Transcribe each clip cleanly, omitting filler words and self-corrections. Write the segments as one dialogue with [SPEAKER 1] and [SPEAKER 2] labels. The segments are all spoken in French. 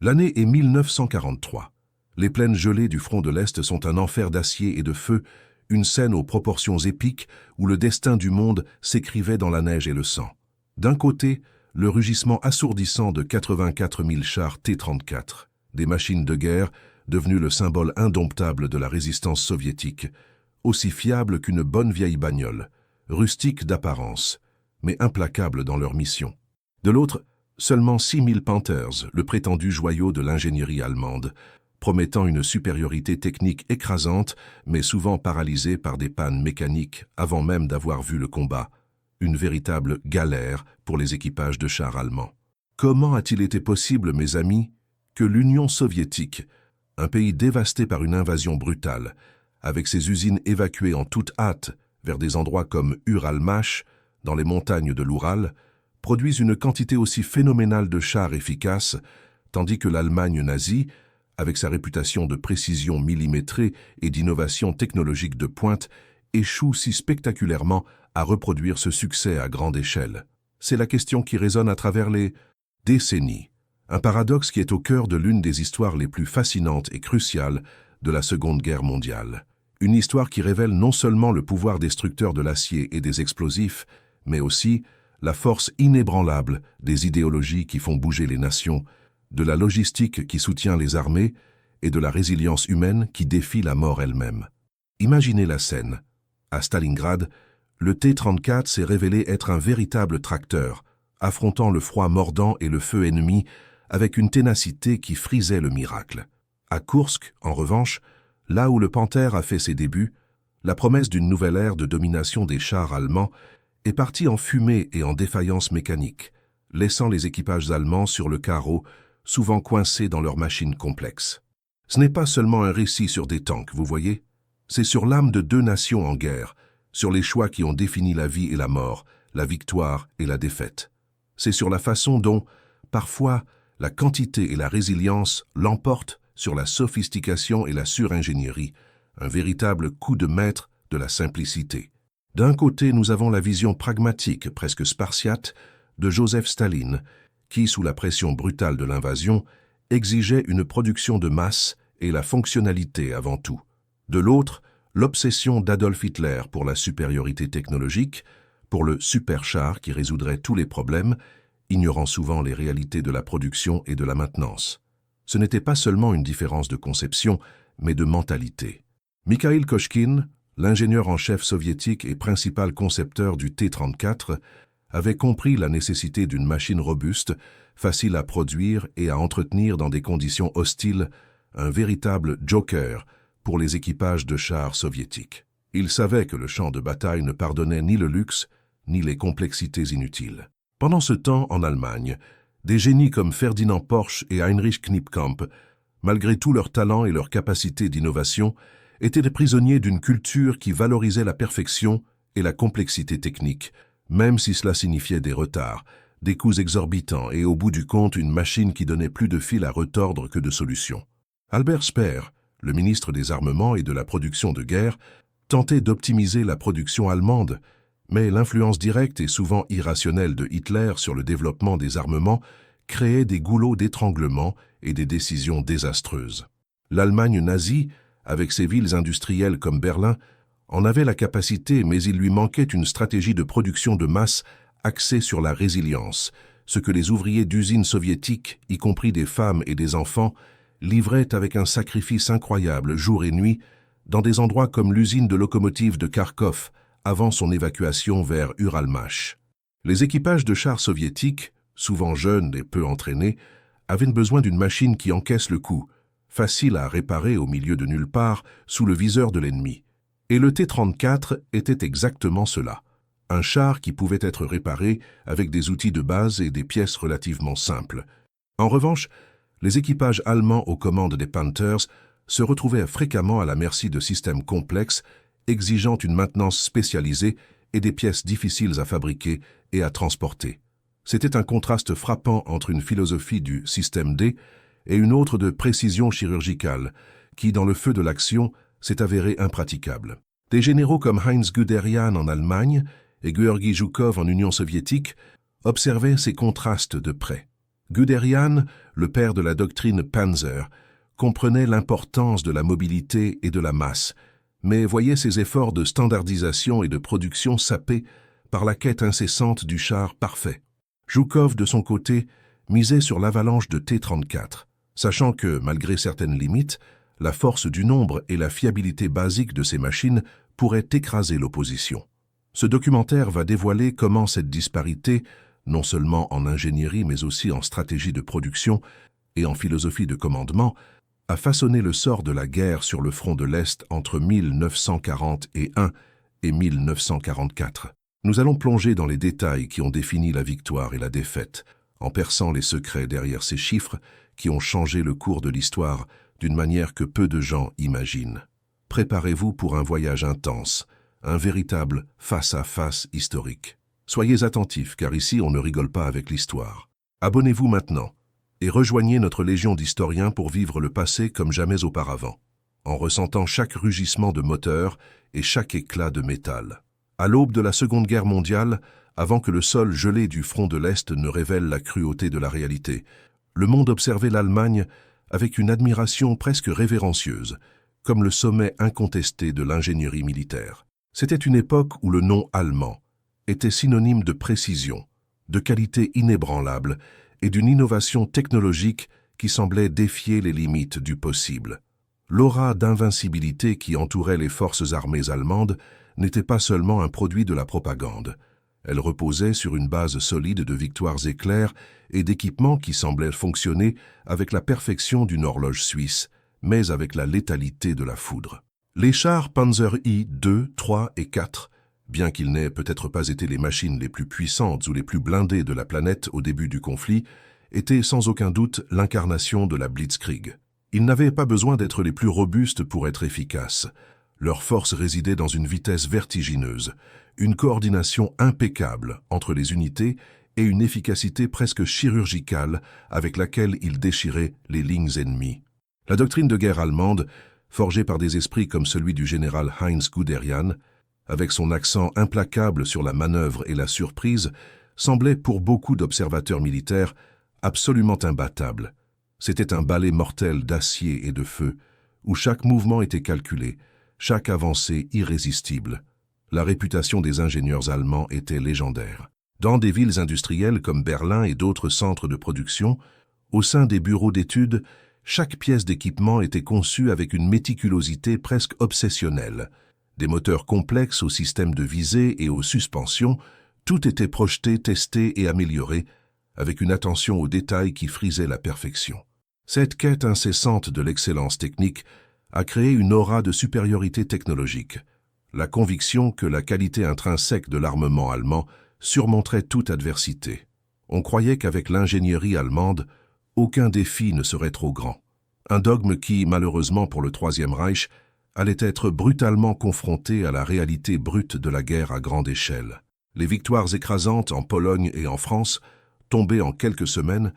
[SPEAKER 1] L'année est 1943. Les plaines gelées du front de l'Est sont un enfer d'acier et de feu, une scène aux proportions épiques où le destin du monde s'écrivait dans la neige et le sang. D'un côté, le rugissement assourdissant de 84 000 chars T-34, des machines de guerre devenues le symbole indomptable de la résistance soviétique, aussi fiables qu'une bonne vieille bagnole, rustiques d'apparence, mais implacables dans leur mission. De l'autre, seulement 6 000 Panthers, le prétendu joyau de l'ingénierie allemande, promettant une supériorité technique écrasante, mais souvent paralysée par des pannes mécaniques avant même d'avoir vu le combat, une véritable galère pour les équipages de chars allemands. Comment a-t-il été possible, mes amis, que l'Union soviétique, un pays dévasté par une invasion brutale, avec ses usines évacuées en toute hâte vers des endroits comme Uralmash, dans les montagnes de l'Oural, produise une quantité aussi phénoménale de chars efficaces, tandis que l'Allemagne nazie, avec sa réputation de précision millimétrée et d'innovation technologique de pointe, échoue si spectaculairement à reproduire ce succès à grande échelle. C'est la question qui résonne à travers les décennies. Un paradoxe qui est au cœur de l'une des histoires les plus fascinantes et cruciales de la Seconde Guerre mondiale. Une histoire qui révèle non seulement le pouvoir destructeur de l'acier et des explosifs, mais aussi la force inébranlable des idéologies qui font bouger les nations, de la logistique qui soutient les armées et de la résilience humaine qui défie la mort elle-même. Imaginez la scène. À Stalingrad, le T-34 s'est révélé être un véritable tracteur, affrontant le froid mordant et le feu ennemi avec une ténacité qui frisait le miracle. À Koursk, en revanche, là où le Panther a fait ses débuts, la promesse d'une nouvelle ère de domination des chars allemands est partie en fumée et en défaillance mécanique, laissant les équipages allemands sur le carreau, souvent coincés dans leurs machines complexes. Ce n'est pas seulement un récit sur des tanks, vous voyez? C'est sur l'âme de deux nations en guerre, sur les choix qui ont défini la vie et la mort, la victoire et la défaite. C'est sur la façon dont, parfois, la quantité et la résilience l'emportent sur la sophistication et la suringénierie, un véritable coup de maître de la simplicité. D'un côté, nous avons la vision pragmatique, presque spartiate, de Joseph Staline, qui, sous la pression brutale de l'invasion, exigeait une production de masse et la fonctionnalité avant tout. De l'autre, l'obsession d'Adolf Hitler pour la supériorité technologique, pour le superchar qui résoudrait tous les problèmes, ignorant souvent les réalités de la production et de la maintenance. Ce n'était pas seulement une différence de conception, mais de mentalité. Mikhail Kochkin, l'ingénieur en chef soviétique et principal concepteur du T-34, avait compris la nécessité d'une machine robuste, facile à produire et à entretenir dans des conditions hostiles, un véritable joker pour les équipages de chars soviétiques. Il savait que le champ de bataille ne pardonnait ni le luxe, ni les complexités inutiles. Pendant ce temps, en Allemagne, des génies comme Ferdinand Porsche et Heinrich Knipkamp, malgré tout leur talent et leur capacité d'innovation, étaient des prisonniers d'une culture qui valorisait la perfection et la complexité technique, même si cela signifiait des retards, des coûts exorbitants et au bout du compte une machine qui donnait plus de fil à retordre que de solutions. Albert Speer, le ministre des Armements et de la production de guerre, tentait d'optimiser la production allemande, mais l'influence directe et souvent irrationnelle de Hitler sur le développement des armements créait des goulots d'étranglement et des décisions désastreuses. L'Allemagne nazie, avec ses villes industrielles comme Berlin, en avait la capacité, mais il lui manquait une stratégie de production de masse axée sur la résilience, ce que les ouvriers d'usines soviétiques, y compris des femmes et des enfants, livraient avec un sacrifice incroyable jour et nuit dans des endroits comme l'usine de locomotives de Kharkov avant son évacuation vers Uralmash. Les équipages de chars soviétiques, souvent jeunes et peu entraînés, avaient besoin d'une machine qui encaisse le coup, facile à réparer au milieu de nulle part, sous le viseur de l'ennemi. Et le T-34 était exactement cela. Un char qui pouvait être réparé avec des outils de base et des pièces relativement simples. En revanche, les équipages allemands aux commandes des Panthers se retrouvaient fréquemment à la merci de systèmes complexes, exigeant une maintenance spécialisée et des pièces difficiles à fabriquer et à transporter. C'était un contraste frappant entre une philosophie du système D et une autre de précision chirurgicale, qui, dans le feu de l'action, s'est avérée impraticable. Des généraux comme Heinz Guderian en Allemagne et Georgi Zhukov en Union soviétique observaient ces contrastes de près. Guderian, le père de la doctrine Panzer, comprenait l'importance de la mobilité et de la masse, mais voyait ses efforts de standardisation et de production sapés par la quête incessante du char parfait. Zhukov, de son côté, misait sur l'avalanche de T-34, sachant que, malgré certaines limites, la force du nombre et la fiabilité basique de ces machines pourraient écraser l'opposition. Ce documentaire va dévoiler comment cette disparité, non seulement en ingénierie mais aussi en stratégie de production et en philosophie de commandement, a façonné le sort de la guerre sur le front de l'Est entre 1941 et 1944. Nous allons plonger dans les détails qui ont défini la victoire et la défaite, en perçant les secrets derrière ces chiffres qui ont changé le cours de l'histoire d'une manière que peu de gens imaginent. Préparez-vous pour un voyage intense, un véritable face-à-face historique. Soyez attentifs, car ici on ne rigole pas avec l'histoire. Abonnez-vous maintenant et rejoignez notre légion d'historiens pour vivre le passé comme jamais auparavant, en ressentant chaque rugissement de moteur et chaque éclat de métal. À l'aube de la Seconde Guerre mondiale, avant que le sol gelé du front de l'Est ne révèle la cruauté de la réalité, le monde observait l'Allemagne avec une admiration presque révérencieuse, comme le sommet incontesté de l'ingénierie militaire. C'était une époque où le nom allemand était synonyme de précision, de qualité inébranlable et d'une innovation technologique qui semblait défier les limites du possible. L'aura d'invincibilité qui entourait les forces armées allemandes n'était pas seulement un produit de la propagande. Elle reposait sur une base solide de victoires éclairs et d'équipements qui semblaient fonctionner avec la perfection d'une horloge suisse, mais avec la létalité de la foudre. Les chars Panzer I, 2, 3 et 4, bien qu'ils n'aient peut-être pas été les machines les plus puissantes ou les plus blindées de la planète au début du conflit, étaient sans aucun doute l'incarnation de la Blitzkrieg. Ils n'avaient pas besoin d'être les plus robustes pour être efficaces. Leur force résidait dans une vitesse vertigineuse, une coordination impeccable entre les unités et une efficacité presque chirurgicale avec laquelle ils déchiraient les lignes ennemies. La doctrine de guerre allemande, forgée par des esprits comme celui du général Heinz Guderian, avec son accent implacable sur la manœuvre et la surprise, semblait pour beaucoup d'observateurs militaires absolument imbattable. C'était un balai mortel d'acier et de feu, où chaque mouvement était calculé, chaque avancée irrésistible. La réputation des ingénieurs allemands était légendaire. Dans des villes industrielles comme Berlin et d'autres centres de production, au sein des bureaux d'études, chaque pièce d'équipement était conçue avec une méticulosité presque obsessionnelle. Des moteurs complexes aux systèmes de visée et aux suspensions, tout était projeté, testé et amélioré, avec une attention aux détails qui frisait la perfection. Cette quête incessante de l'excellence technique a créé une aura de supériorité technologique, la conviction que la qualité intrinsèque de l'armement allemand surmonterait toute adversité. On croyait qu'avec l'ingénierie allemande, aucun défi ne serait trop grand. Un dogme qui, malheureusement pour le Troisième Reich, allait être brutalement confronté à la réalité brute de la guerre à grande échelle. Les victoires écrasantes en Pologne et en France, tombées en quelques semaines,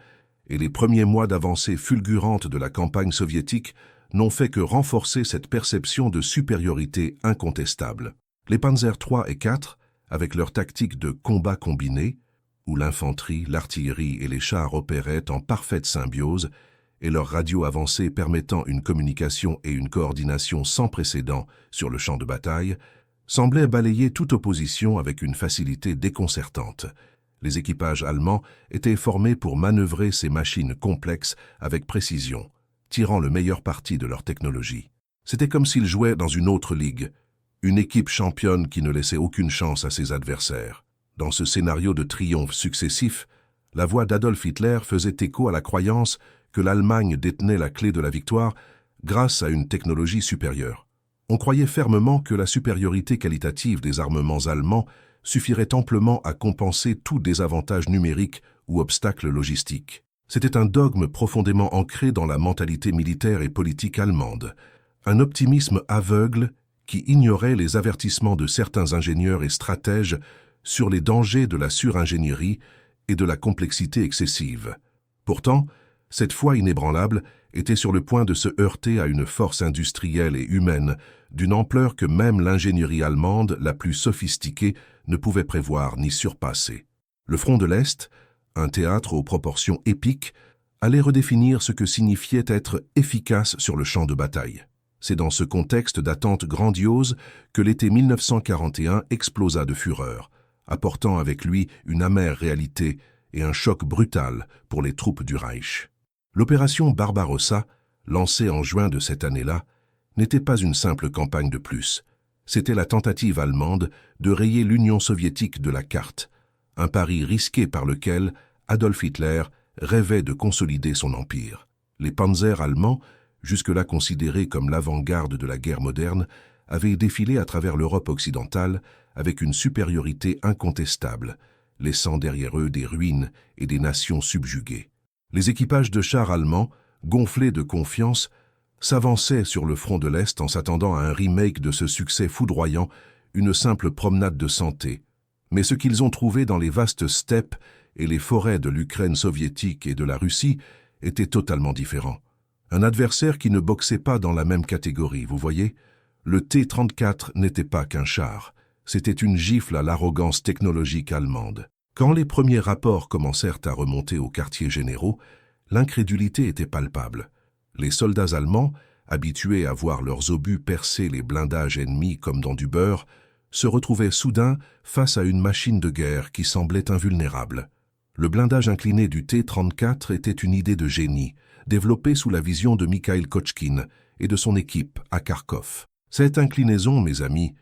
[SPEAKER 1] et les premiers mois d'avancée fulgurante de la campagne soviétique n'ont fait que renforcer cette perception de supériorité incontestable. Les Panzer III et IV, avec leur tactique de combat combiné, où l'infanterie, l'artillerie et les chars opéraient en parfaite symbiose, et leurs radios avancées permettant une communication et une coordination sans précédent sur le champ de bataille, semblaient balayer toute opposition avec une facilité déconcertante. Les équipages allemands étaient formés pour manœuvrer ces machines complexes avec précision, tirant le meilleur parti de leur technologie. C'était comme s'ils jouaient dans une autre ligue, une équipe championne qui ne laissait aucune chance à ses adversaires. Dans ce scénario de triomphes successifs, la voix d'Adolf Hitler faisait écho à la croyance que l'Allemagne détenait la clé de la victoire grâce à une technologie supérieure. On croyait fermement que la supériorité qualitative des armements allemands suffirait amplement à compenser tout désavantage numérique ou obstacle logistique. C'était un dogme profondément ancré dans la mentalité militaire et politique allemande, un optimisme aveugle qui ignorait les avertissements de certains ingénieurs et stratèges sur les dangers de la suringénierie et de la complexité excessive. Pourtant, cette foi inébranlable était sur le point de se heurter à une force industrielle et humaine d'une ampleur que même l'ingénierie allemande la plus sophistiquée ne pouvait prévoir ni surpasser. Le front de l'Est, un théâtre aux proportions épiques, allait redéfinir ce que signifiait être efficace sur le champ de bataille. C'est dans ce contexte d'attente grandiose que l'été 1941 explosa de fureur, apportant avec lui une amère réalité et un choc brutal pour les troupes du Reich. L'opération Barbarossa, lancée en juin de cette année-là, n'était pas une simple campagne de plus. C'était la tentative allemande de rayer l'Union soviétique de la carte, un pari risqué par lequel Adolf Hitler rêvait de consolider son empire. Les panzers allemands, jusque-là considérés comme l'avant-garde de la guerre moderne, avaient défilé à travers l'Europe occidentale avec une supériorité incontestable, laissant derrière eux des ruines et des nations subjuguées. Les équipages de chars allemands, gonflés de confiance, s'avançaient sur le front de l'Est en s'attendant à un remake de ce succès foudroyant, une simple promenade de santé. Mais ce qu'ils ont trouvé dans les vastes steppes et les forêts de l'Ukraine soviétique et de la Russie était totalement différent. Un adversaire qui ne boxait pas dans la même catégorie, vous voyez? Le T-34 n'était pas qu'un char, c'était une gifle à l'arrogance technologique allemande. Quand les premiers rapports commencèrent à remonter aux quartiers généraux, l'incrédulité était palpable. Les soldats allemands, habitués à voir leurs obus percer les blindages ennemis comme dans du beurre, se retrouvaient soudain face à une machine de guerre qui semblait invulnérable. Le blindage incliné du T-34 était une idée de génie, développée sous la vision de Mikhail Kochkin et de son équipe à Kharkov. Cette inclinaison, mes amis,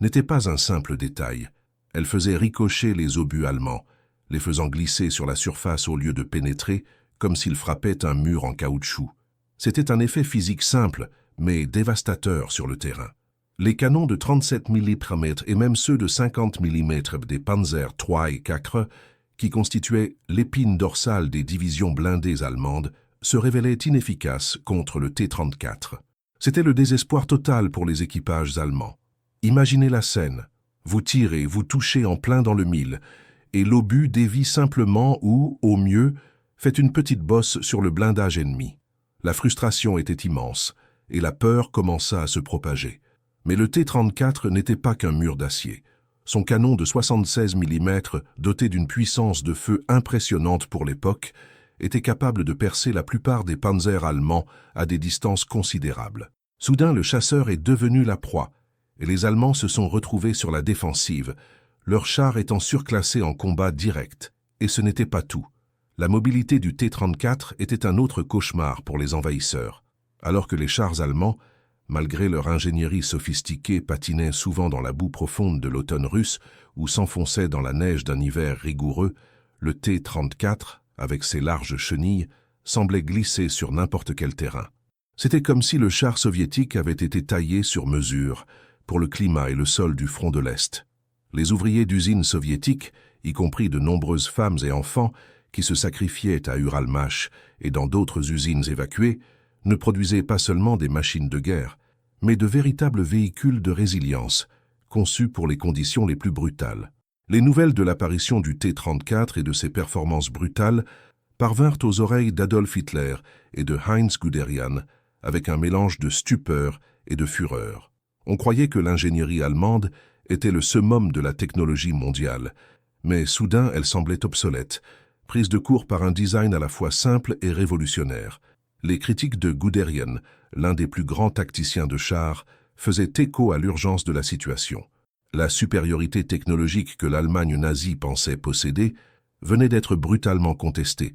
[SPEAKER 1] n'était pas un simple détail. Elle faisait ricocher les obus allemands, les faisant glisser sur la surface au lieu de pénétrer, comme s'ils frappaient un mur en caoutchouc. C'était un effet physique simple, mais dévastateur sur le terrain. Les canons de 37 mm et même ceux de 50 mm des Panzer III et IV, qui constituaient l'épine dorsale des divisions blindées allemandes, se révélaient inefficaces contre le T-34. C'était le désespoir total pour les équipages allemands. Imaginez la scène. Vous tirez, vous touchez en plein dans le mille, et l'obus dévie simplement ou, au mieux, fait une petite bosse sur le blindage ennemi. La frustration était immense, et la peur commença à se propager. Mais le T-34 n'était pas qu'un mur d'acier. Son canon de 76 mm, doté d'une puissance de feu impressionnante pour l'époque, était capable de percer la plupart des panzers allemands à des distances considérables. Soudain, le chasseur est devenu la proie, et les Allemands se sont retrouvés sur la défensive, leurs chars étant surclassés en combat direct. Et ce n'était pas tout. La mobilité du T-34 était un autre cauchemar pour les envahisseurs. Alors que les chars allemands, malgré leur ingénierie sophistiquée, patinaient souvent dans la boue profonde de l'automne russe ou s'enfonçaient dans la neige d'un hiver rigoureux, le T-34, avec ses larges chenilles, semblait glisser sur n'importe quel terrain. C'était comme si le char soviétique avait été taillé sur mesure pour le climat et le sol du front de l'Est. Les ouvriers d'usines soviétiques, y compris de nombreuses femmes et enfants, qui se sacrifiaient à Uralmash et dans d'autres usines évacuées, ne produisaient pas seulement des machines de guerre, mais de véritables véhicules de résilience, conçus pour les conditions les plus brutales. Les nouvelles de l'apparition du T-34 et de ses performances brutales parvinrent aux oreilles d'Adolf Hitler et de Heinz Guderian avec un mélange de stupeur et de fureur. On croyait que l'ingénierie allemande était le summum de la technologie mondiale, mais soudain elle semblait obsolète, prise de court par un design à la fois simple et révolutionnaire. Les critiques de Guderian, l'un des plus grands tacticiens de chars, faisaient écho à l'urgence de la situation. La supériorité technologique que l'Allemagne nazie pensait posséder venait d'être brutalement contestée,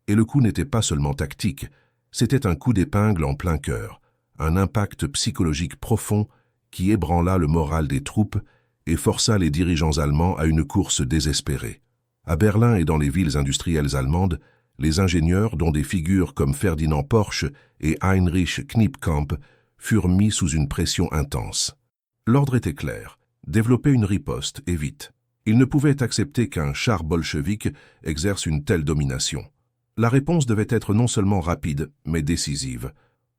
[SPEAKER 1] et le coup n'était pas seulement tactique, c'était un coup d'épingle en plein cœur, un impact psychologique profond qui ébranla le moral des troupes et força les dirigeants allemands à une course désespérée. À Berlin et dans les villes industrielles allemandes, les ingénieurs, dont des figures comme Ferdinand Porsche et Heinrich Knipkamp, furent mis sous une pression intense. L'ordre était clair, développer une riposte, et vite. Ils ne pouvaient accepter qu'un char bolchevique exerce une telle domination. La réponse devait être non seulement rapide, mais décisive.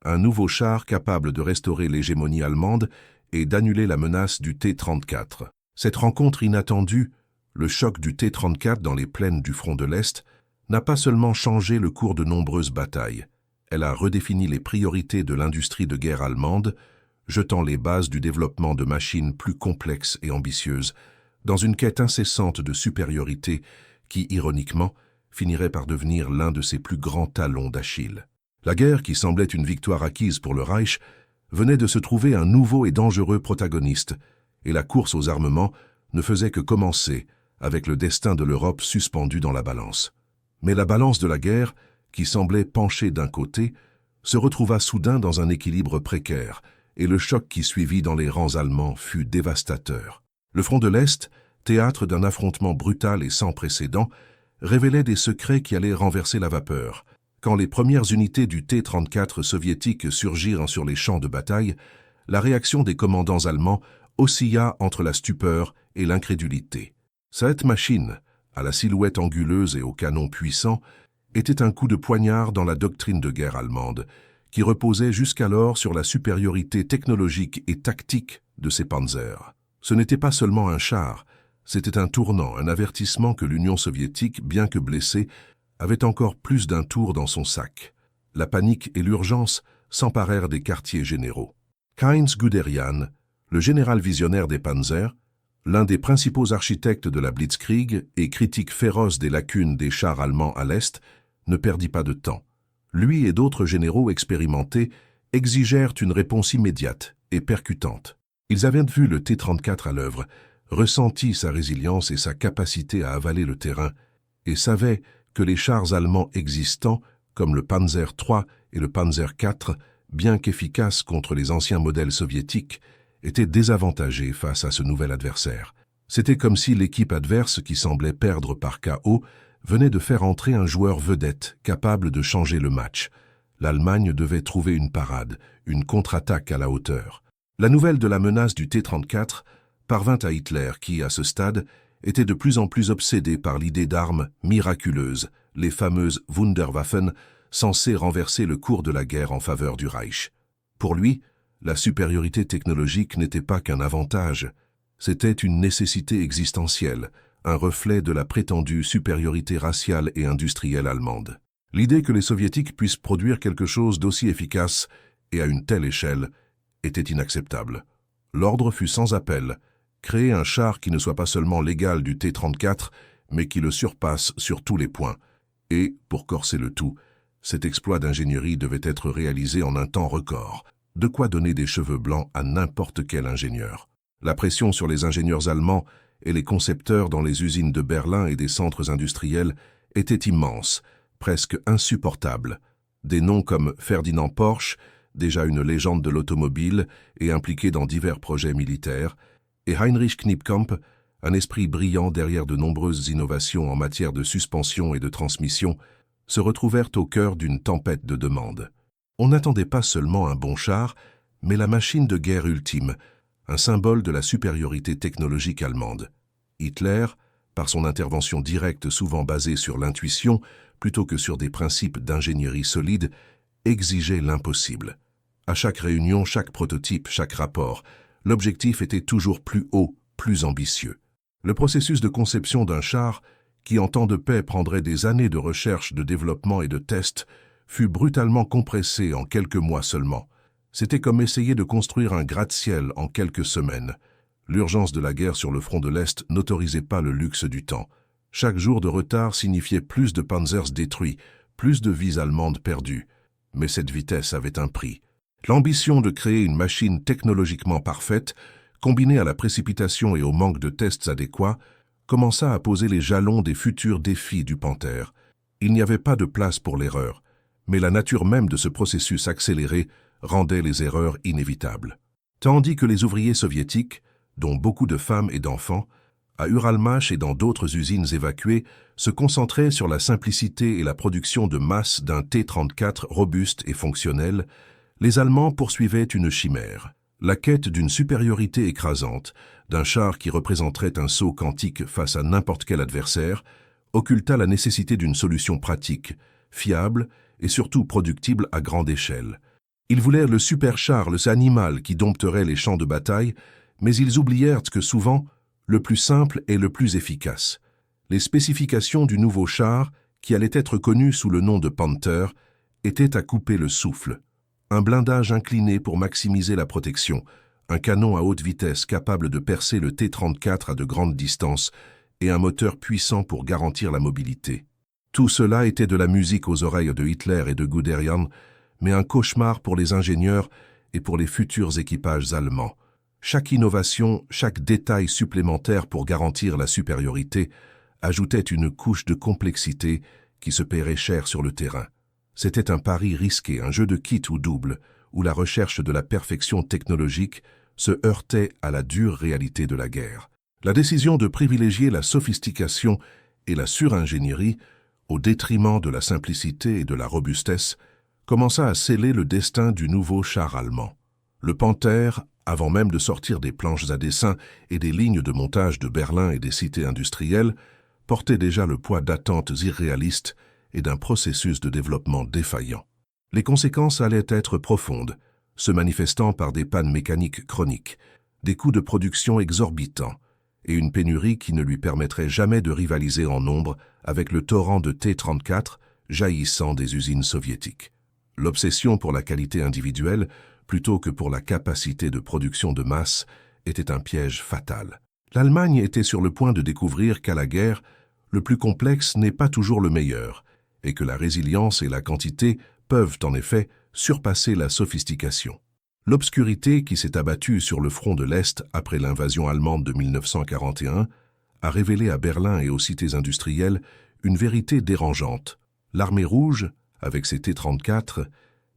[SPEAKER 1] Un nouveau char capable de restaurer l'hégémonie allemande et d'annuler la menace du T-34. Cette rencontre inattendue, le choc du T-34 dans les plaines du front de l'Est, n'a pas seulement changé le cours de nombreuses batailles. Elle a redéfini les priorités de l'industrie de guerre allemande, jetant les bases du développement de machines plus complexes et ambitieuses, dans une quête incessante de supériorité qui, ironiquement, finirait par devenir l'un de ses plus grands talons d'Achille. La guerre, qui semblait une victoire acquise pour le Reich, venait de se trouver un nouveau et dangereux protagoniste, et la course aux armements ne faisait que commencer, avec le destin de l'Europe suspendu dans la balance. Mais la balance de la guerre, qui semblait pencher d'un côté, se retrouva soudain dans un équilibre précaire, et le choc qui suivit dans les rangs allemands fut dévastateur. Le front de l'Est, théâtre d'un affrontement brutal et sans précédent, révélait des secrets qui allaient renverser la vapeur. Quand les premières unités du T-34 soviétiques surgirent sur les champs de bataille, la réaction des commandants allemands oscilla entre la stupeur et l'incrédulité. Cette machine, à la silhouette anguleuse et au canon puissant, était un coup de poignard dans la doctrine de guerre allemande, qui reposait jusqu'alors sur la supériorité technologique et tactique de ses panzers. Ce n'était pas seulement un char, c'était un tournant, un avertissement que l'Union soviétique, bien que blessée, avait encore plus d'un tour dans son sac. La panique et l'urgence s'emparèrent des quartiers généraux. Heinz Guderian, le général visionnaire des panzers, l'un des principaux architectes de la Blitzkrieg et critique féroce des lacunes des chars allemands à l'Est, ne perdit pas de temps. Lui et d'autres généraux expérimentés exigèrent une réponse immédiate et percutante. Ils avaient vu le T-34 à l'œuvre, ressenti sa résilience et sa capacité à avaler le terrain, et savaient que les chars allemands existants, comme le Panzer III et le Panzer IV, bien qu'efficaces contre les anciens modèles soviétiques, étaient désavantagés face à ce nouvel adversaire. C'était comme si l'équipe adverse, qui semblait perdre par KO, venait de faire entrer un joueur vedette capable de changer le match. L'Allemagne devait trouver une parade, une contre-attaque à la hauteur. La nouvelle de la menace du T-34 parvint à Hitler qui, à ce stade, était de plus en plus obsédé par l'idée d'armes miraculeuses, les fameuses Wunderwaffen, censées renverser le cours de la guerre en faveur du Reich. Pour lui, la supériorité technologique n'était pas qu'un avantage, c'était une nécessité existentielle, un reflet de la prétendue supériorité raciale et industrielle allemande. L'idée que les Soviétiques puissent produire quelque chose d'aussi efficace et à une telle échelle était inacceptable. L'ordre fut sans appel, créer un char qui ne soit pas seulement l'égal du T-34, mais qui le surpasse sur tous les points. Et, pour corser le tout, cet exploit d'ingénierie devait être réalisé en un temps record, de quoi donner des cheveux blancs à n'importe quel ingénieur. La pression sur les ingénieurs allemands et les concepteurs dans les usines de Berlin et des centres industriels était immense, presque insupportable. Des noms comme Ferdinand Porsche, déjà une légende de l'automobile et impliqué dans divers projets militaires, et Heinrich Knipkamp, un esprit brillant derrière de nombreuses innovations en matière de suspension et de transmission, se retrouvèrent au cœur d'une tempête de demandes. On n'attendait pas seulement un bon char, mais la machine de guerre ultime, un symbole de la supériorité technologique allemande. Hitler, par son intervention directe souvent basée sur l'intuition plutôt que sur des principes d'ingénierie solide, exigeait l'impossible. À chaque réunion, chaque prototype, chaque rapport, l'objectif était toujours plus haut, plus ambitieux. Le processus de conception d'un char, qui en temps de paix prendrait des années de recherche, de développement et de tests, fut brutalement compressé en quelques mois seulement. C'était comme essayer de construire un gratte-ciel en quelques semaines. L'urgence de la guerre sur le front de l'Est n'autorisait pas le luxe du temps. Chaque jour de retard signifiait plus de panzers détruits, plus de vies allemandes perdues. Mais cette vitesse avait un prix. L'ambition de créer une machine technologiquement parfaite, combinée à la précipitation et au manque de tests adéquats, commença à poser les jalons des futurs défis du Panther. Il n'y avait pas de place pour l'erreur, mais la nature même de ce processus accéléré rendait les erreurs inévitables. Tandis que les ouvriers soviétiques, dont beaucoup de femmes et d'enfants, à Uralmash et dans d'autres usines évacuées, se concentraient sur la simplicité et la production de masse d'un T-34 robuste et fonctionnel, les Allemands poursuivaient une chimère, la quête d'une supériorité écrasante, d'un char qui représenterait un saut quantique face à n'importe quel adversaire, occulta la nécessité d'une solution pratique, fiable et surtout productible à grande échelle. Ils voulèrent le superchar, le animal qui dompterait les champs de bataille, mais ils oublièrent que souvent, le plus simple est le plus efficace. Les spécifications du nouveau char, qui allait être connu sous le nom de Panther, étaient à couper le souffle. Un blindage incliné pour maximiser la protection, un canon à haute vitesse capable de percer le T-34 à de grandes distances et un moteur puissant pour garantir la mobilité. Tout cela était de la musique aux oreilles de Hitler et de Guderian, mais un cauchemar pour les ingénieurs et pour les futurs équipages allemands. Chaque innovation, chaque détail supplémentaire pour garantir la supériorité ajoutait une couche de complexité qui se paierait cher sur le terrain. C'était un pari risqué, un jeu de kit ou double, où la recherche de la perfection technologique se heurtait à la dure réalité de la guerre. La décision de privilégier la sophistication et la suringénierie au détriment de la simplicité et de la robustesse commença à sceller le destin du nouveau char allemand. Le Panther, avant même de sortir des planches à dessin et des lignes de montage de Berlin et des cités industrielles, portait déjà le poids d'attentes irréalistes et d'un processus de développement défaillant. Les conséquences allaient être profondes, se manifestant par des pannes mécaniques chroniques, des coûts de production exorbitants et une pénurie qui ne lui permettrait jamais de rivaliser en nombre avec le torrent de T-34 jaillissant des usines soviétiques. L'obsession pour la qualité individuelle, plutôt que pour la capacité de production de masse, était un piège fatal. L'Allemagne était sur le point de découvrir qu'à la guerre, le plus complexe n'est pas toujours le meilleur, et que la résilience et la quantité peuvent en effet surpasser la sophistication. L'obscurité qui s'est abattue sur le front de l'Est après l'invasion allemande de 1941 a révélé à Berlin et aux cités industrielles une vérité dérangeante. L'armée rouge, avec ses T-34,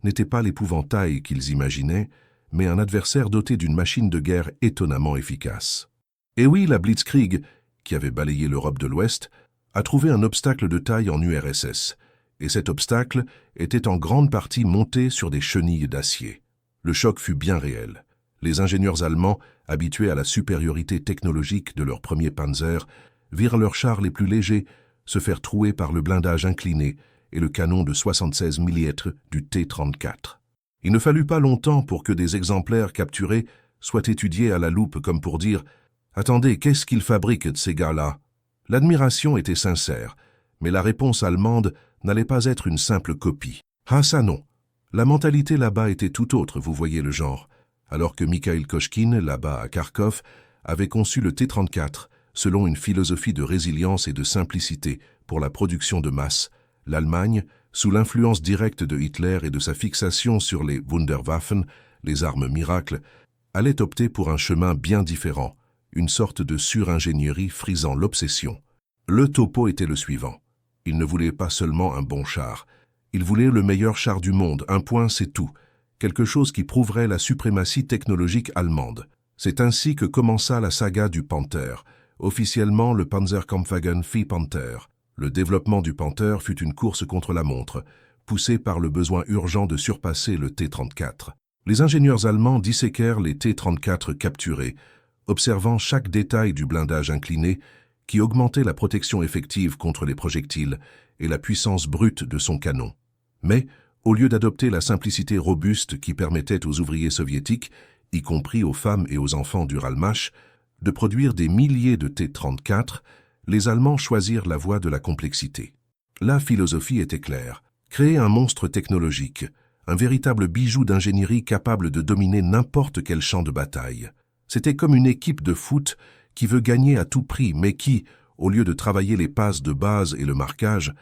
[SPEAKER 1] n'était pas l'épouvantail qu'ils imaginaient, mais un adversaire doté d'une machine de guerre étonnamment efficace. Et oui, la Blitzkrieg, qui avait balayé l'Europe de l'Ouest, a trouvé un obstacle de taille en URSS, et cet obstacle était en grande partie monté sur des chenilles d'acier. Le choc fut bien réel. Les ingénieurs allemands, habitués à la supériorité technologique de leur premier Panzer, virent leurs chars les plus légers se faire trouer par le blindage incliné et le canon de 76 mm du T-34. Il ne fallut pas longtemps pour que des exemplaires capturés soient étudiés à la loupe comme pour dire « Attendez, qu'est-ce qu'ils fabriquent, ces gars-là » L'admiration était sincère, mais la réponse allemande n'allait pas être une simple copie. Ah ça non. La mentalité là-bas était tout autre, vous voyez le genre. Alors que Mikhail Kochkine, là-bas à Kharkov, avait conçu le T-34 selon une philosophie de résilience et de simplicité pour la production de masse, l'Allemagne, sous l'influence directe de Hitler et de sa fixation sur les Wunderwaffen, les armes miracles, allait opter pour un chemin bien différent, une sorte de suringénierie frisant l'obsession. Le topo était le suivant. Il ne voulait pas seulement un bon char. Il voulait le meilleur char du monde, un point c'est tout, quelque chose qui prouverait la suprématie technologique allemande. C'est ainsi que commença la saga du Panther, officiellement le Panzerkampfwagen Vieh Panther. Le développement du Panther fut une course contre la montre, poussée par le besoin urgent de surpasser le T-34. Les ingénieurs allemands disséquèrent les T-34 capturés, observant chaque détail du blindage incliné qui augmentait la protection effective contre les projectiles et la puissance brute de son canon. Mais, au lieu d'adopter la simplicité robuste qui permettait aux ouvriers soviétiques, y compris aux femmes et aux enfants du Ralmach, de produire des milliers de T-34, les Allemands choisirent la voie de la complexité. La philosophie était claire, créer un monstre technologique, un véritable bijou d'ingénierie capable de dominer n'importe quel champ de bataille. C'était comme une équipe de foot qui veut gagner à tout prix, mais qui, au lieu de travailler les passes de base et le marquage,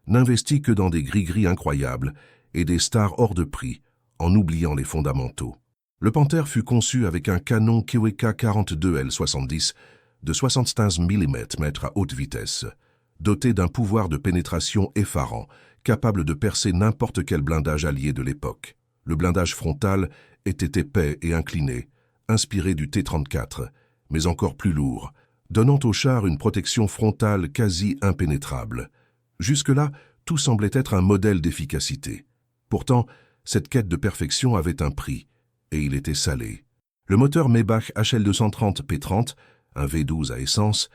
[SPEAKER 1] n'investit que dans des gris-gris incroyables et des stars hors de prix, en oubliant les fondamentaux. Le Panther fut conçu avec un canon Keweka 42L70 de 75 mm à haute vitesse, doté d'un pouvoir de pénétration effarant, capable de percer n'importe quel blindage allié de l'époque. Le blindage frontal était épais et incliné, inspiré du T-34, mais encore plus lourd, donnant au char une protection frontale quasi impénétrable. Jusque-là, tout semblait être un modèle d'efficacité. Pourtant, cette quête de perfection avait un prix, et il était salé. Le moteur Maybach HL230 P30, un V12 à essence,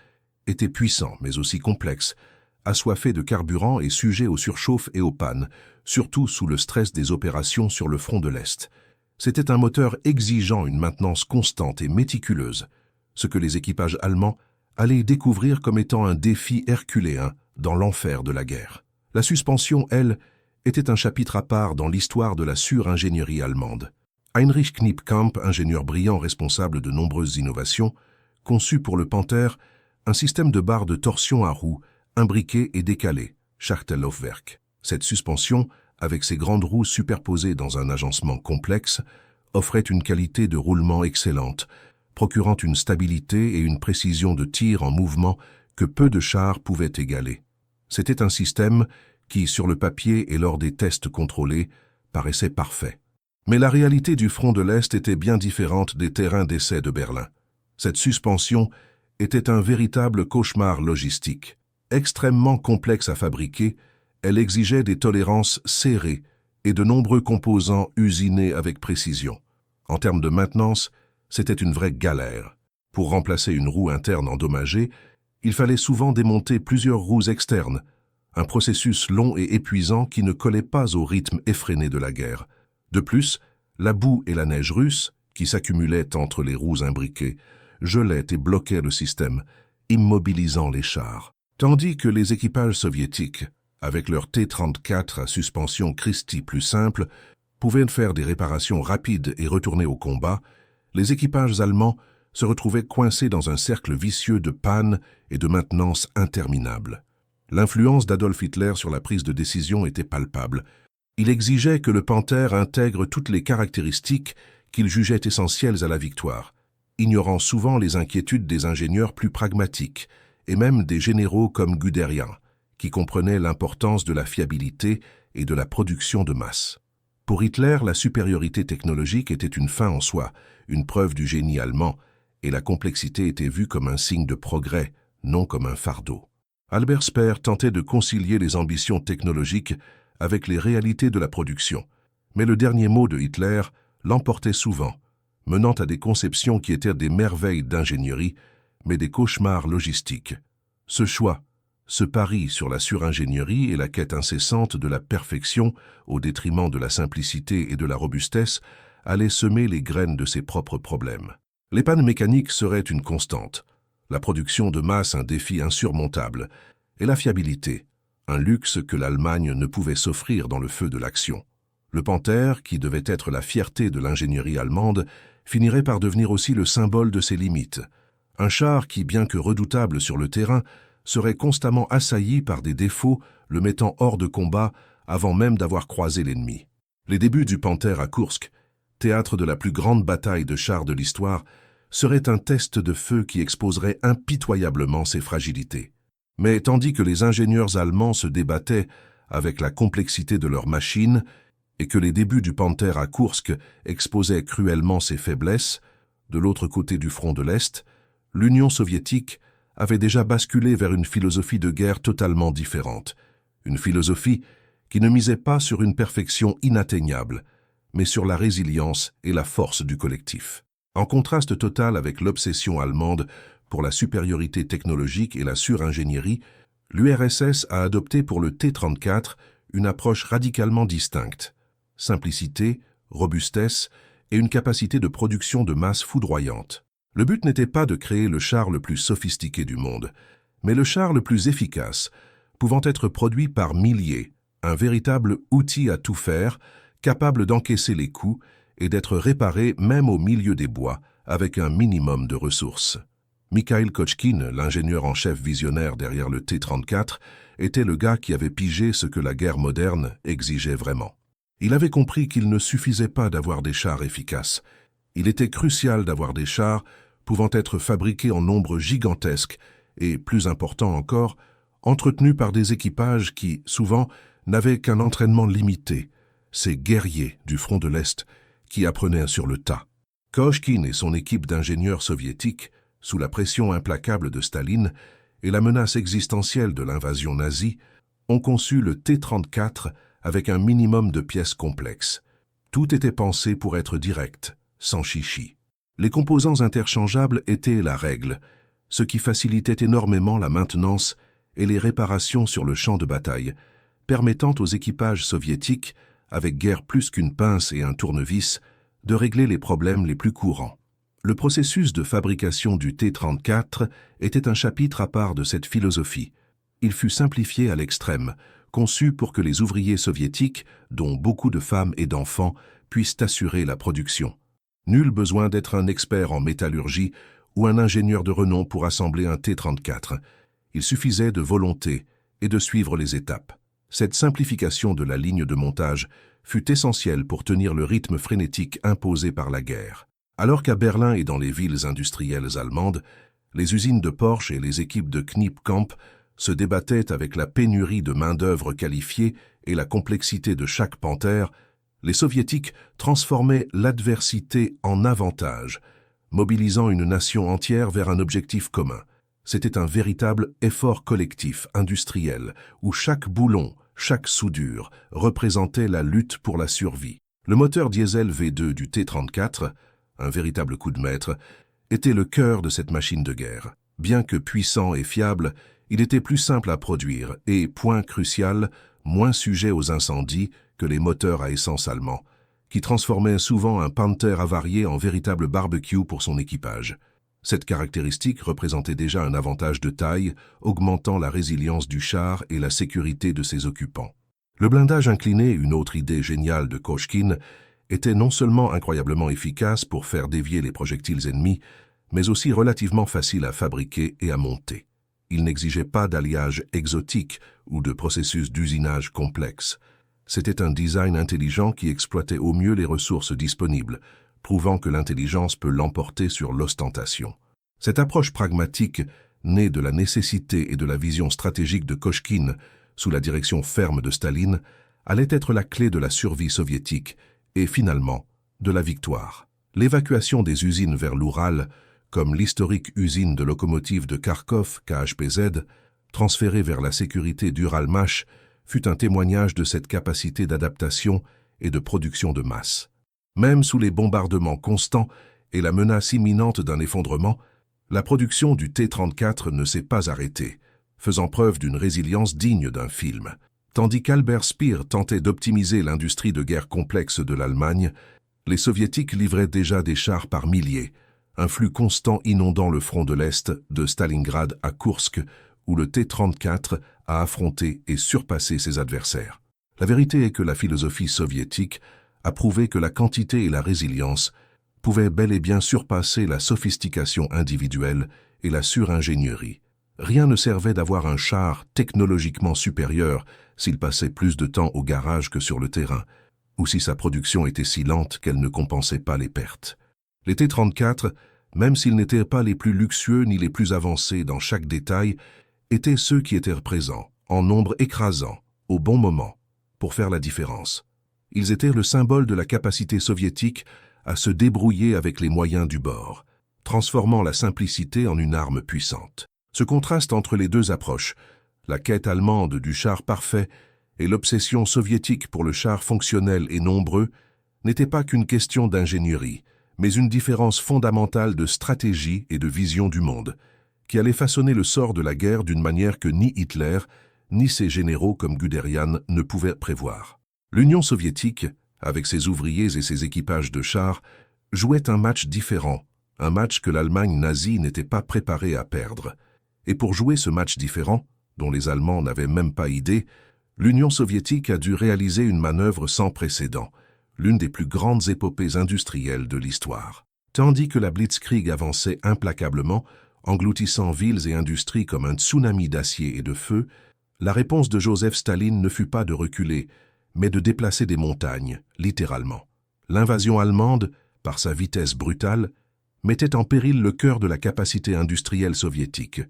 [SPEAKER 1] était puissant mais aussi complexe, assoiffé de carburant et sujet aux surchauffes et aux pannes, surtout sous le stress des opérations sur le front de l'Est. C'était un moteur exigeant une maintenance constante et méticuleuse, ce que les équipages allemands allaient découvrir comme étant un défi herculéen dans l'enfer de la guerre. La suspension, elle, était un chapitre à part dans l'histoire de la suringénierie allemande. Heinrich Knipkamp, ingénieur brillant responsable de nombreuses innovations, conçut pour le Panther un système de barres de torsion à roues, imbriquées et décalées, Schachtel-Laufwerk. Cette suspension, avec ses grandes roues superposées dans un agencement complexe, offrait une qualité de roulement excellente, procurant une stabilité et une précision de tir en mouvement que peu de chars pouvaient égaler. C'était un système qui, sur le papier et lors des tests contrôlés, paraissait parfait. Mais la réalité du front de l'Est était bien différente des terrains d'essai de Berlin. Cette suspension était un véritable cauchemar logistique. Extrêmement complexe à fabriquer, elle exigeait des tolérances serrées et de nombreux composants usinés avec précision. En termes de maintenance, c'était une vraie galère. Pour remplacer une roue interne endommagée, il fallait souvent démonter plusieurs roues externes, un processus long et épuisant qui ne collait pas au rythme effréné de la guerre. De plus, la boue et la neige russe, qui s'accumulaient entre les roues imbriquées, gelaient et bloquaient le système, immobilisant les chars. Tandis que les équipages soviétiques, avec leur T-34 à suspension Christie plus simple, pouvaient faire des réparations rapides et retourner au combat, les équipages allemands se retrouvaient coincés dans un cercle vicieux de pannes et de maintenance interminables. L'influence d'Adolf Hitler sur la prise de décision était palpable. Il exigeait que le Panther intègre toutes les caractéristiques qu'il jugeait essentielles à la victoire, ignorant souvent les inquiétudes des ingénieurs plus pragmatiques, et même des généraux comme Guderian, qui comprenaient l'importance de la fiabilité et de la production de masse. Pour Hitler, la supériorité technologique était une fin en soi, une preuve du génie allemand, et la complexité était vue comme un signe de progrès, non comme un fardeau. Albert Speer tentait de concilier les ambitions technologiques avec les réalités de la production, mais le dernier mot de Hitler l'emportait souvent, menant à des conceptions qui étaient des merveilles d'ingénierie, mais des cauchemars logistiques. Ce choix, ce pari sur la suringénierie et la quête incessante de la perfection au détriment de la simplicité et de la robustesse allait semer les graines de ses propres problèmes. Les pannes mécaniques seraient une constante, la production de masse un défi insurmontable, et la fiabilité, un luxe que l'Allemagne ne pouvait s'offrir dans le feu de l'action. Le Panther, qui devait être la fierté de l'ingénierie allemande, finirait par devenir aussi le symbole de ses limites. Un char qui, bien que redoutable sur le terrain, serait constamment assailli par des défauts le mettant hors de combat avant même d'avoir croisé l'ennemi. Les débuts du Panther à Koursk, théâtre de la plus grande bataille de chars de l'histoire, seraient un test de feu qui exposerait impitoyablement ses fragilités. Mais tandis que les ingénieurs allemands se débattaient avec la complexité de leurs machines et que les débuts du Panther à Koursk exposaient cruellement ses faiblesses, de l'autre côté du front de l'Est, l'Union soviétique avait déjà basculé vers une philosophie de guerre totalement différente, une philosophie qui ne misait pas sur une perfection inatteignable, mais sur la résilience et la force du collectif. En contraste total avec l'obsession allemande pour la supériorité technologique et la suringénierie, l'URSS a adopté pour le T-34 une approche radicalement distincte. Simplicité, robustesse et une capacité de production de masse foudroyante. Le but n'était pas de créer le char le plus sophistiqué du monde, mais le char le plus efficace, pouvant être produit par milliers, un véritable outil à tout faire, capable d'encaisser les coups et d'être réparé même au milieu des bois, avec un minimum de ressources. Mikhail Kochkin, l'ingénieur en chef visionnaire derrière le T-34, était le gars qui avait pigé ce que la guerre moderne exigeait vraiment. Il avait compris qu'il ne suffisait pas d'avoir des chars efficaces. Il était crucial d'avoir des chars pouvant être fabriqués en nombre gigantesque et, plus important encore, entretenus par des équipages qui, souvent, n'avaient qu'un entraînement limité, ces guerriers du front de l'Est qui apprenaient sur le tas. Kochkin et son équipe d'ingénieurs soviétiques, sous la pression implacable de Staline et la menace existentielle de l'invasion nazie, ont conçu le T-34 avec un minimum de pièces complexes. Tout était pensé pour être direct, sans chichi. Les composants interchangeables étaient la règle, ce qui facilitait énormément la maintenance et les réparations sur le champ de bataille, permettant aux équipages soviétiques, avec guère plus qu'une pince et un tournevis, de régler les problèmes les plus courants. Le processus de fabrication du T-34 était un chapitre à part de cette philosophie. Il fut simplifié à l'extrême, conçu pour que les ouvriers soviétiques, dont beaucoup de femmes et d'enfants, puissent assurer la production. Nul besoin d'être un expert en métallurgie ou un ingénieur de renom pour assembler un T-34. Il suffisait de volonté et de suivre les étapes. Cette simplification de la ligne de montage fut essentielle pour tenir le rythme frénétique imposé par la guerre. Alors qu'à Berlin et dans les villes industrielles allemandes, les usines de Porsche et les équipes de Knipkamp se débattaient avec la pénurie de main-d'œuvre qualifiée et la complexité de chaque panthère, les Soviétiques transformaient l'adversité en avantage, mobilisant une nation entière vers un objectif commun. C'était un véritable effort collectif, industriel, où chaque boulon, chaque soudure représentait la lutte pour la survie. Le moteur diesel V2 du T-34, un véritable coup de maître, était le cœur de cette machine de guerre. Bien que puissant et fiable, il était plus simple à produire et, point crucial, moins sujet aux incendies que les moteurs à essence allemands, qui transformaient souvent un Panther avarié en véritable barbecue pour son équipage. Cette caractéristique représentait déjà un avantage de taille, augmentant la résilience du char et la sécurité de ses occupants. Le blindage incliné, une autre idée géniale de Kochkine, était non seulement incroyablement efficace pour faire dévier les projectiles ennemis, mais aussi relativement facile à fabriquer et à monter. Il n'exigeait pas d'alliage exotique ou de processus d'usinage complexe. C'était un design intelligent qui exploitait au mieux les ressources disponibles, prouvant que l'intelligence peut l'emporter sur l'ostentation. Cette approche pragmatique, née de la nécessité et de la vision stratégique de Kochkine, sous la direction ferme de Staline, allait être la clé de la survie soviétique et, finalement, de la victoire. L'évacuation des usines vers l'Oural, comme l'historique usine de locomotives de Kharkov, KHPZ, transférée vers la sécurité d'Uralmash, fut un témoignage de cette capacité d'adaptation et de production de masse. Même sous les bombardements constants et la menace imminente d'un effondrement, la production du T-34 ne s'est pas arrêtée, faisant preuve d'une résilience digne d'un film. Tandis qu'Albert Speer tentait d'optimiser l'industrie de guerre complexe de l'Allemagne, les Soviétiques livraient déjà des chars par milliers, un flux constant inondant le front de l'Est de Stalingrad à Koursk, où le T-34 a affronté et surpassé ses adversaires. La vérité est que la philosophie soviétique a prouvé que la quantité et la résilience pouvaient bel et bien surpasser la sophistication individuelle et la suringénierie. Rien ne servait d'avoir un char technologiquement supérieur s'il passait plus de temps au garage que sur le terrain, ou si sa production était si lente qu'elle ne compensait pas les pertes. Les T-34, même s'ils n'étaient pas les plus luxueux ni les plus avancés dans chaque détail, étaient ceux qui étaient présents, en nombre écrasant, au bon moment, pour faire la différence. Ils étaient le symbole de la capacité soviétique à se débrouiller avec les moyens du bord, transformant la simplicité en une arme puissante. Ce contraste entre les deux approches, la quête allemande du char parfait et l'obsession soviétique pour le char fonctionnel et nombreux, n'était pas qu'une question d'ingénierie, mais une différence fondamentale de stratégie et de vision du monde, qui allait façonner le sort de la guerre d'une manière que ni Hitler, ni ses généraux comme Guderian ne pouvaient prévoir. L'Union soviétique, avec ses ouvriers et ses équipages de chars, jouait un match différent, un match que l'Allemagne nazie n'était pas préparée à perdre. Et pour jouer ce match différent, dont les Allemands n'avaient même pas idée, l'Union soviétique a dû réaliser une manœuvre sans précédent, l'une des plus grandes épopées industrielles de l'histoire. Tandis que la Blitzkrieg avançait implacablement, engloutissant villes et industries comme un tsunami d'acier et de feu, la réponse de Joseph Staline ne fut pas de reculer, mais de déplacer des montagnes, littéralement. L'invasion allemande, par sa vitesse brutale, mettait en péril le cœur de la capacité industrielle soviétique,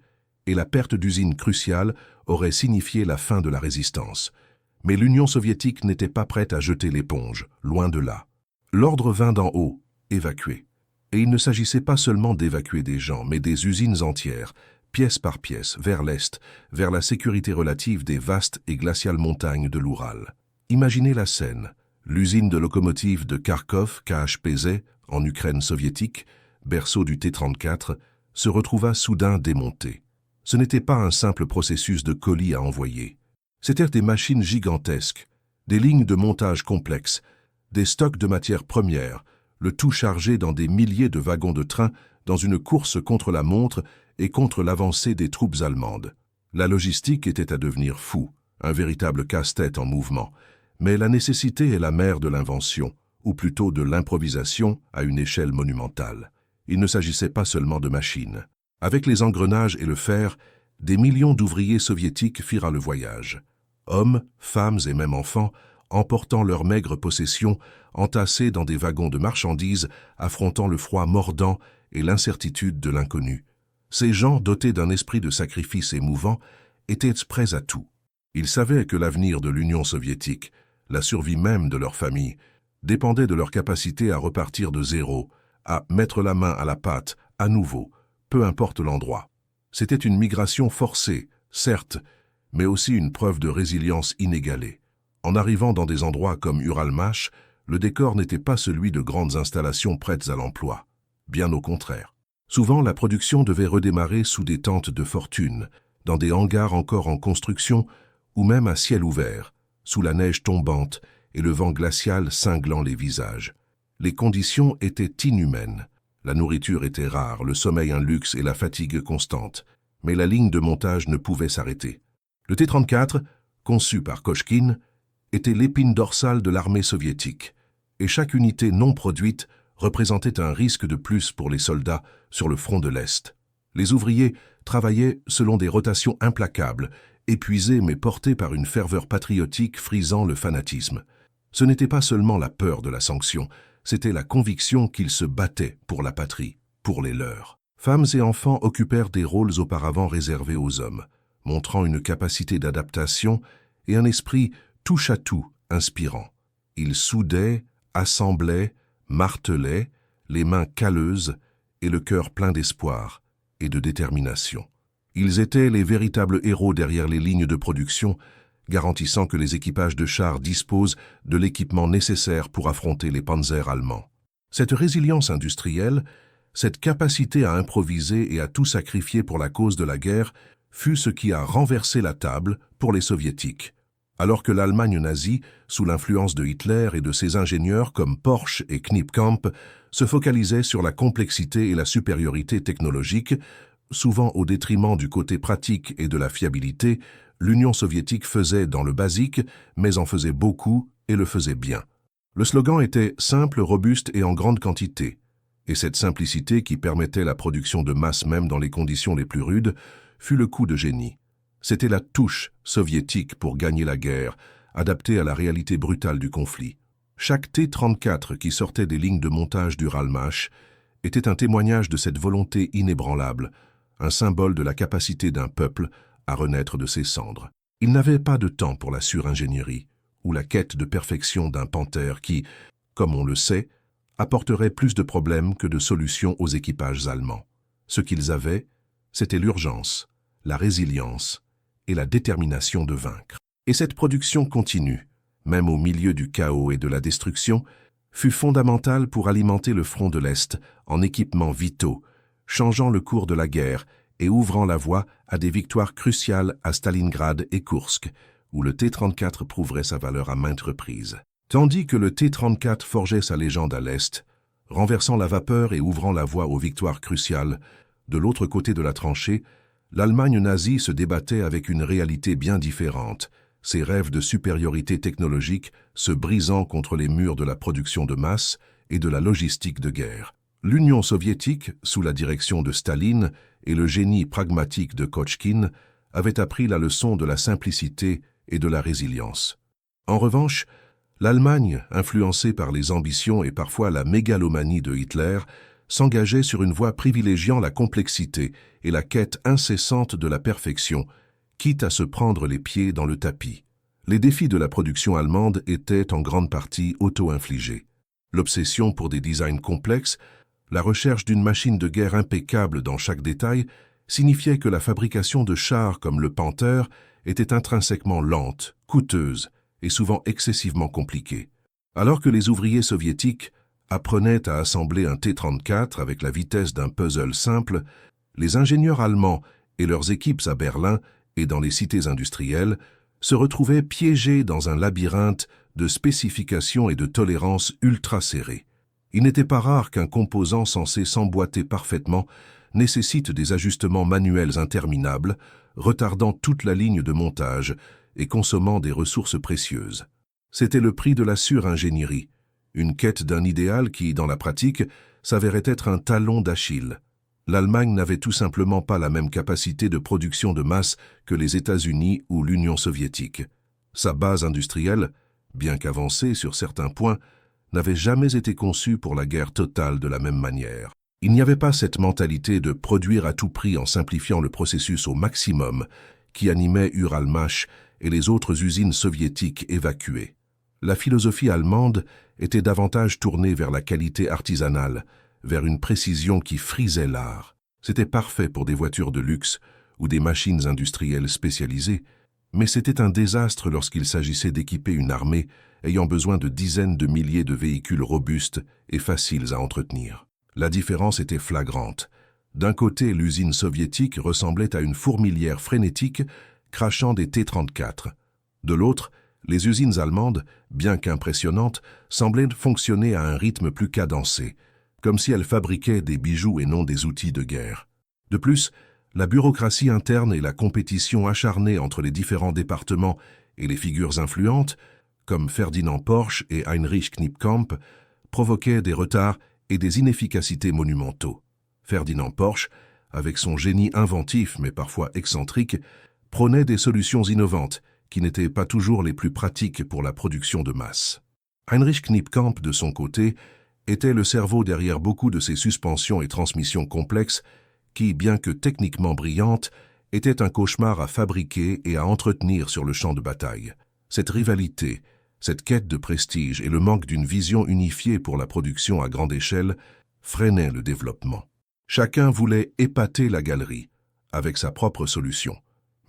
[SPEAKER 1] et la perte d'usines cruciales aurait signifié la fin de la résistance. Mais l'Union soviétique n'était pas prête à jeter l'éponge, loin de là. L'ordre vint d'en haut, évacuer. Et il ne s'agissait pas seulement d'évacuer des gens, mais des usines entières, pièce par pièce, vers l'est, vers la sécurité relative des vastes et glaciales montagnes de l'Oural. Imaginez la scène. L'usine de locomotives de Kharkov, KHPZ, en Ukraine soviétique, berceau du T-34, se retrouva soudain démontée. Ce n'était pas un simple processus de colis à envoyer. C'étaient des machines gigantesques, des lignes de montage complexes, des stocks de matières premières, le tout chargé dans des milliers de wagons de train dans une course contre la montre et contre l'avancée des troupes allemandes. La logistique était à devenir fou, un véritable casse-tête en mouvement, mais la nécessité est la mère de l'invention, ou plutôt de l'improvisation à une échelle monumentale. Il ne s'agissait pas seulement de machines. Avec les engrenages et le fer, des millions d'ouvriers soviétiques firent le voyage. Hommes, femmes et même enfants, emportant leurs maigres possessions, entassés dans des wagons de marchandises, affrontant le froid mordant et l'incertitude de l'inconnu. Ces gens, dotés d'un esprit de sacrifice émouvant, étaient prêts à tout. Ils savaient que l'avenir de l'Union soviétique, la survie même de leur famille, dépendait de leur capacité à repartir de zéro, à mettre la main à la pâte, à nouveau, peu importe l'endroit. C'était une migration forcée, certes, mais aussi une preuve de résilience inégalée. En arrivant dans des endroits comme Uralmash, le décor n'était pas celui de grandes installations prêtes à l'emploi. Bien au contraire. Souvent, la production devait redémarrer sous des tentes de fortune, dans des hangars encore en construction, ou même à ciel ouvert, sous la neige tombante et le vent glacial cinglant les visages. Les conditions étaient inhumaines. La nourriture était rare, le sommeil un luxe et la fatigue constante. Mais la ligne de montage ne pouvait s'arrêter. Le T-34, conçu par Kochkine, était l'épine dorsale de l'armée soviétique, et chaque unité non produite représentait un risque de plus pour les soldats sur le front de l'Est. Les ouvriers travaillaient selon des rotations implacables, épuisés mais portés par une ferveur patriotique frisant le fanatisme. Ce n'était pas seulement la peur de la sanction, c'était la conviction qu'ils se battaient pour la patrie, pour les leurs. Femmes et enfants occupèrent des rôles auparavant réservés aux hommes, montrant une capacité d'adaptation et un esprit touche-à-tout inspirant. Ils soudaient, assemblaient, martelaient, les mains calleuses et le cœur plein d'espoir et de détermination. Ils étaient les véritables héros derrière les lignes de production, garantissant que les équipages de chars disposent de l'équipement nécessaire pour affronter les panzers allemands. Cette résilience industrielle, cette capacité à improviser et à tout sacrifier pour la cause de la guerre, fut ce qui a renversé la table pour les soviétiques. Alors que l'Allemagne nazie, sous l'influence de Hitler et de ses ingénieurs comme Porsche et Knipkamp, se focalisait sur la complexité et la supériorité technologique, souvent au détriment du côté pratique et de la fiabilité, l'Union soviétique faisait dans le basique, mais en faisait beaucoup et le faisait bien. Le slogan était « simple, robuste et en grande quantité ». Et cette simplicité qui permettait la production de masse même dans les conditions les plus rudes fut le coup de génie. C'était la touche soviétique pour gagner la guerre, adaptée à la réalité brutale du conflit. Chaque T-34 qui sortait des lignes de montage d'Uralmash était un témoignage de cette volonté inébranlable, un symbole de la capacité d'un peuple à renaître de ses cendres. Il n'avait pas de temps pour la suringénierie ou la quête de perfection d'un panthère qui, comme on le sait, apporterait plus de problèmes que de solutions aux équipages allemands. Ce qu'ils avaient, c'était l'urgence, la résilience et la détermination de vaincre. Et cette production continue, même au milieu du chaos et de la destruction, fut fondamentale pour alimenter le front de l'Est en équipements vitaux, changeant le cours de la guerre et ouvrant la voie à des victoires cruciales à Stalingrad et Koursk, où le T-34 prouverait sa valeur à maintes reprises. Tandis que le T-34 forgeait sa légende à l'Est, renversant la vapeur et ouvrant la voie aux victoires cruciales, de l'autre côté de la tranchée, l'Allemagne nazie se débattait avec une réalité bien différente, ses rêves de supériorité technologique se brisant contre les murs de la production de masse et de la logistique de guerre. L'Union soviétique, sous la direction de Staline et le génie pragmatique de Kochkine, avait appris la leçon de la simplicité et de la résilience. En revanche, l'Allemagne, influencée par les ambitions et parfois la mégalomanie de Hitler, s'engageait sur une voie privilégiant la complexité et la quête incessante de la perfection, quitte à se prendre les pieds dans le tapis. Les défis de la production allemande étaient en grande partie auto-infligés. L'obsession pour des designs complexes, la recherche d'une machine de guerre impeccable dans chaque détail, signifiait que la fabrication de chars comme le Panther était intrinsèquement lente, coûteuse et souvent excessivement compliquée. Alors que les ouvriers soviétiques apprenaient à assembler un T-34 avec la vitesse d'un puzzle simple, les ingénieurs allemands et leurs équipes à Berlin et dans les cités industrielles se retrouvaient piégés dans un labyrinthe de spécifications et de tolérances ultra serrées. Il n'était pas rare qu'un composant censé s'emboîter parfaitement nécessite des ajustements manuels interminables, retardant toute la ligne de montage et consommant des ressources précieuses. C'était le prix de la suringénierie, une quête d'un idéal qui, dans la pratique, s'avérait être un talon d'Achille. L'Allemagne n'avait tout simplement pas la même capacité de production de masse que les États-Unis ou l'Union soviétique. Sa base industrielle, bien qu'avancée sur certains points, n'avait jamais été conçue pour la guerre totale de la même manière. Il n'y avait pas cette mentalité de produire à tout prix en simplifiant le processus au maximum qui animait Uralmash et les autres usines soviétiques évacuées. La philosophie allemande était davantage tournée vers la qualité artisanale, vers une précision qui frisait l'art. C'était parfait pour des voitures de luxe ou des machines industrielles spécialisées, mais c'était un désastre lorsqu'il s'agissait d'équiper une armée ayant besoin de dizaines de milliers de véhicules robustes et faciles à entretenir. La différence était flagrante. D'un côté, l'usine soviétique ressemblait à une fourmilière frénétique crachant des T-34. De l'autre, les usines allemandes, bien qu'impressionnantes, semblaient fonctionner à un rythme plus cadencé, comme si elles fabriquaient des bijoux et non des outils de guerre. De plus, la bureaucratie interne et la compétition acharnée entre les différents départements et les figures influentes, comme Ferdinand Porsche et Heinrich Knipkamp, provoquaient des retards et des inefficacités monumentaux. Ferdinand Porsche, avec son génie inventif mais parfois excentrique, prônait des solutions innovantes qui n'étaient pas toujours les plus pratiques pour la production de masse. Heinrich Knipkamp, de son côté, était le cerveau derrière beaucoup de ces suspensions et transmissions complexes qui, bien que techniquement brillantes, étaient un cauchemar à fabriquer et à entretenir sur le champ de bataille. Cette rivalité, cette quête de prestige et le manque d'une vision unifiée pour la production à grande échelle freinaient le développement. Chacun voulait épater la galerie, avec sa propre solution.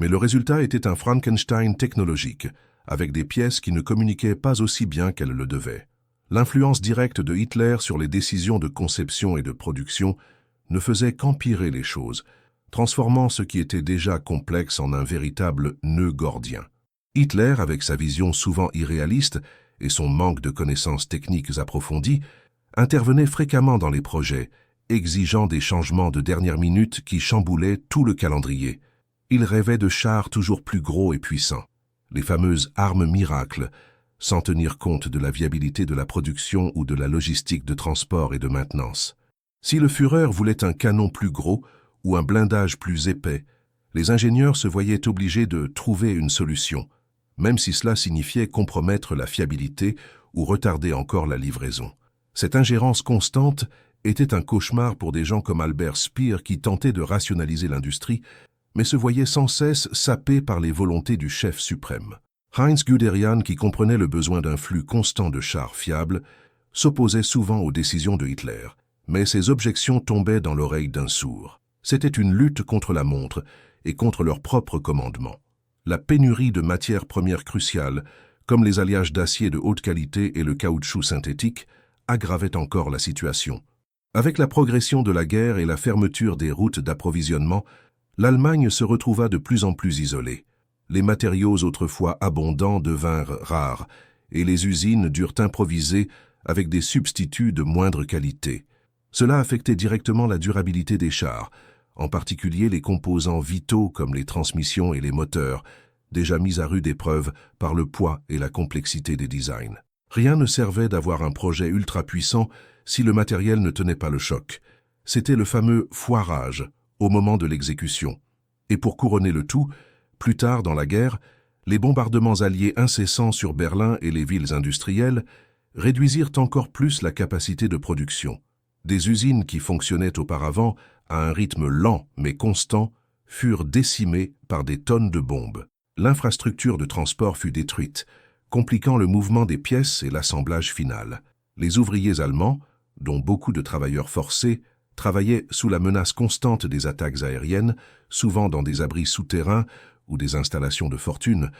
[SPEAKER 1] Mais le résultat était un Frankenstein technologique, avec des pièces qui ne communiquaient pas aussi bien qu'elles le devaient. L'influence directe de Hitler sur les décisions de conception et de production ne faisait qu'empirer les choses, transformant ce qui était déjà complexe en un véritable nœud gordien. Hitler, avec sa vision souvent irréaliste et son manque de connaissances techniques approfondies, intervenait fréquemment dans les projets, exigeant des changements de dernière minute qui chamboulaient tout le calendrier. Il rêvait de chars toujours plus gros et puissants, les fameuses armes miracles, sans tenir compte de la viabilité de la production ou de la logistique de transport et de maintenance. Si le Führer voulait un canon plus gros ou un blindage plus épais, les ingénieurs se voyaient obligés de trouver une solution, même si cela signifiait compromettre la fiabilité ou retarder encore la livraison. Cette ingérence constante était un cauchemar pour des gens comme Albert Speer qui tentaient de rationaliser l'industrie, mais se voyaient sans cesse sapés par les volontés du chef suprême. Heinz Guderian, qui comprenait le besoin d'un flux constant de chars fiables, s'opposait souvent aux décisions de Hitler, mais ses objections tombaient dans l'oreille d'un sourd. C'était une lutte contre la montre et contre leur propre commandement. La pénurie de matières premières cruciales, comme les alliages d'acier de haute qualité et le caoutchouc synthétique, aggravait encore la situation. Avec la progression de la guerre et la fermeture des routes d'approvisionnement, l'Allemagne se retrouva de plus en plus isolée. Les matériaux autrefois abondants devinrent rares, et les usines durent improviser avec des substituts de moindre qualité. Cela affectait directement la durabilité des chars, en particulier les composants vitaux comme les transmissions et les moteurs, déjà mis à rude épreuve par le poids et la complexité des designs. Rien ne servait d'avoir un projet ultra puissant si le matériel ne tenait pas le choc. C'était le fameux foirage au moment de l'exécution. Et pour couronner le tout, plus tard dans la guerre, les bombardements alliés incessants sur Berlin et les villes industrielles réduisirent encore plus la capacité de production. Des usines qui fonctionnaient auparavant à un rythme lent mais constant furent décimées par des tonnes de bombes. L'infrastructure de transport fut détruite, compliquant le mouvement des pièces et l'assemblage final. Les ouvriers allemands, dont beaucoup de travailleurs forcés, travaillaient sous la menace constante des attaques aériennes, souvent dans des abris souterrains ou des installations de fortune,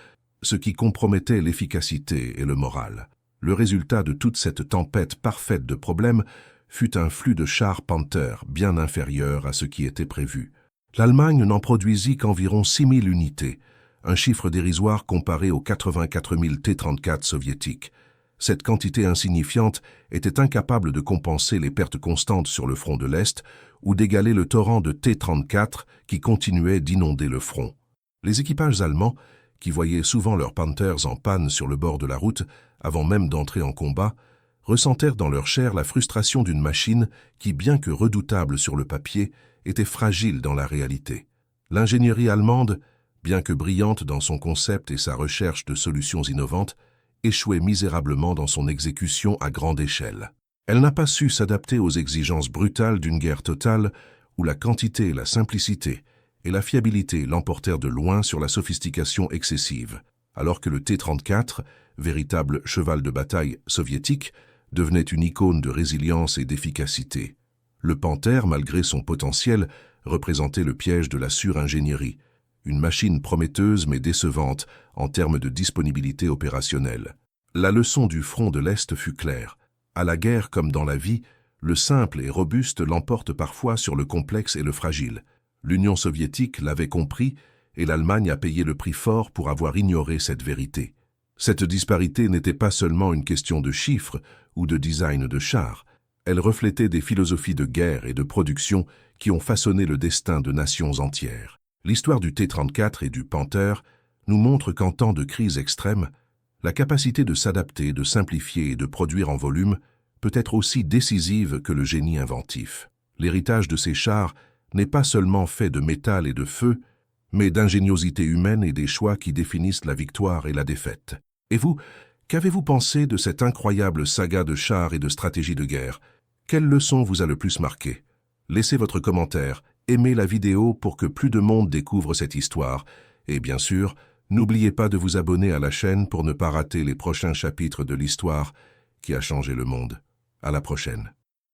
[SPEAKER 1] ce qui compromettait l'efficacité et le moral. Le résultat de toute cette tempête parfaite de problèmes fut un flux de chars Panther bien inférieur à ce qui était prévu. L'Allemagne n'en produisit qu'environ 6 000 unités, un chiffre dérisoire comparé aux 84 000 T-34 soviétiques. Cette quantité insignifiante était incapable de compenser les pertes constantes sur le front de l'Est ou d'égaler le torrent de T-34 qui continuait d'inonder le front. Les équipages allemands, qui voyaient souvent leurs Panthers en panne sur le bord de la route avant même d'entrer en combat, ressentèrent dans leur chair la frustration d'une machine qui, bien que redoutable sur le papier, était fragile dans la réalité. L'ingénierie allemande, bien que brillante dans son concept et sa recherche de solutions innovantes, échouait misérablement dans son exécution à grande échelle. Elle n'a pas su s'adapter aux exigences brutales d'une guerre totale où la quantité, la simplicité et la fiabilité l'emportèrent de loin sur la sophistication excessive, alors que le T-34, véritable cheval de bataille soviétique, devenait une icône de résilience et d'efficacité. Le Panther, malgré son potentiel, représentait le piège de la suringénierie, une machine prometteuse mais décevante en termes de disponibilité opérationnelle. La leçon du front de l'Est fut claire. À la guerre comme dans la vie, le simple et robuste l'emporte parfois sur le complexe et le fragile. L'Union soviétique l'avait compris et l'Allemagne a payé le prix fort pour avoir ignoré cette vérité. Cette disparité n'était pas seulement une question de chiffres ou de design de chars, elle reflétait des philosophies de guerre et de production qui ont façonné le destin de nations entières. L'histoire du T-34 et du Panther nous montre qu'en temps de crise extrême, la capacité de s'adapter, de simplifier et de produire en volume peut être aussi décisive que le génie inventif. L'héritage de ces chars n'est pas seulement fait de métal et de feu, mais d'ingéniosité humaine et des choix qui définissent la victoire et la défaite. Et vous, qu'avez-vous pensé de cette incroyable saga de chars et de stratégie de guerre? Quelle leçon vous a le plus marqué? Laissez votre commentaire, aimez la vidéo pour que plus de monde découvre cette histoire, et bien sûr, n'oubliez pas de vous abonner à la chaîne pour ne pas rater les prochains chapitres de l'histoire qui a changé le monde. À la prochaine.